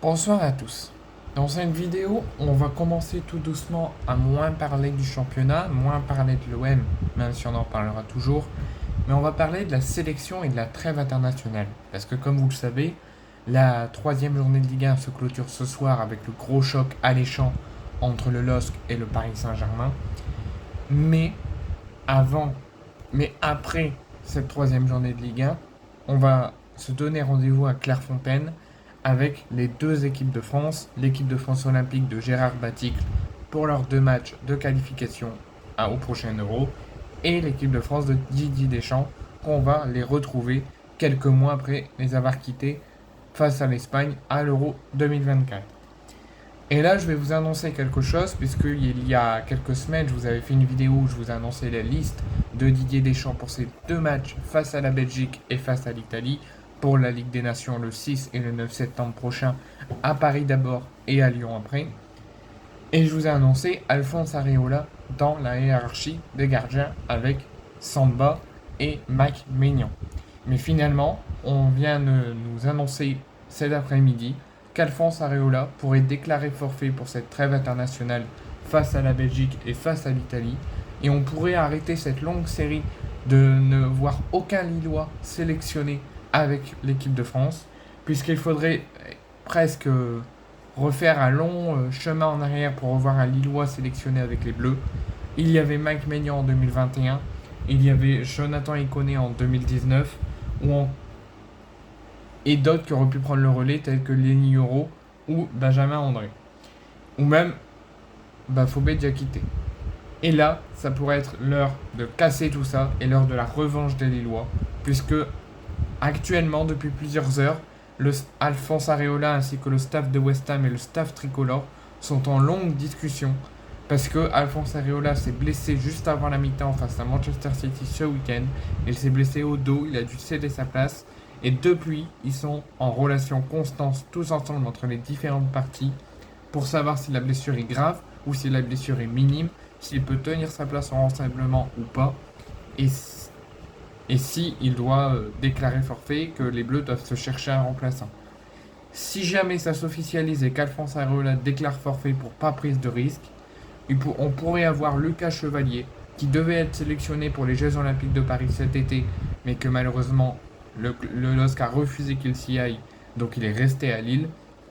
Bonsoir à tous. Dans cette vidéo, on va commencer tout doucement à moins parler du championnat, moins parler de l'OM, même si on en parlera toujours, mais on va parler de la sélection et de la trêve internationale. Parce que comme vous le savez, la troisième journée de Ligue 1 se clôture ce soir avec le gros choc alléchant entre le LOSC et le Paris Saint-Germain. Mais avant, mais après cette troisième journée de Ligue 1, on va se donner rendez-vous à Clairefontaine avec les deux équipes de France, l'équipe de France olympique de Gérard Baticle pour leurs deux matchs de qualification au prochain Euro et l'équipe de France de Didier Deschamps qu'on va les retrouver quelques mois après les avoir quittés face à l'Espagne à l'Euro 2024. Et là, je vais vous annoncer quelque chose, puisqu'il y a quelques semaines, je vous avais fait une vidéo où je vous annonçais la liste de Didier Deschamps pour ces deux matchs face à la Belgique et face à l'Italie pour la Ligue des Nations le 6 et le 9 septembre prochain à Paris d'abord et à Lyon après. Et je vous ai annoncé Alphonse Areola dans la hiérarchie des gardiens avec Samba et Mike Maignan. Mais finalement, on vient de nous annoncer cet après-midi qu'Alphonse Areola pourrait déclarer forfait pour cette trêve internationale face à la Belgique et face à l'Italie. Et on pourrait arrêter cette longue série de ne voir aucun Lillois sélectionné avec l'équipe de France, puisqu'il faudrait presque refaire un long chemin en arrière pour revoir un Lillois sélectionné avec les Bleus. Il y avait Mike Maignan en 2021, il y avait Jonathan Iconé en 2019, et d'autres qui auraient pu prendre le relais, tels que Lenny Euro ou Benjamin André. Ou même Bafobé Diakité. Et là, ça pourrait être l'heure de casser tout ça et l'heure de la revanche des Lillois, puisque actuellement, depuis plusieurs heures, le Alphonse Areola ainsi que le staff de West Ham et le staff tricolore sont en longue discussion parce que Alphonse Areola s'est blessé juste avant la mi-temps face à Manchester City ce week-end. Il s'est blessé au dos, il a dû céder sa place et depuis, ils sont en relation constante tous ensemble entre les différentes parties pour savoir si la blessure est grave ou si la blessure est minime, s'il peut tenir sa place en rassemblement ou pas. Et si il doit déclarer forfait, que les Bleus doivent se chercher un remplaçant. Si jamais ça s'officialise et qu'Alphonse Areola déclare forfait pour pas prise de risque, on pourrait avoir Lucas Chevalier, qui devait être sélectionné pour les Jeux Olympiques de Paris cet été, mais que malheureusement le LOSC a refusé qu'il s'y aille, donc il est resté à Lille.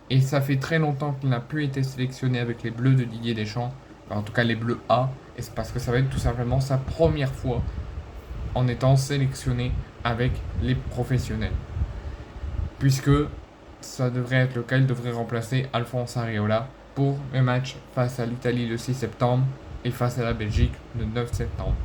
Et ça fait très longtemps qu'il n'a plus été sélectionné avec les Bleus de Didier Deschamps, enfin, en tout cas les Bleus A, et c'est parce que ça va être tout simplement sa première fois en étant sélectionné avec les professionnels. Puisque ça devrait être le cas, il devrait remplacer Alphonse Areola pour le match face à l'Italie le 6 septembre et face à la Belgique le 9 septembre.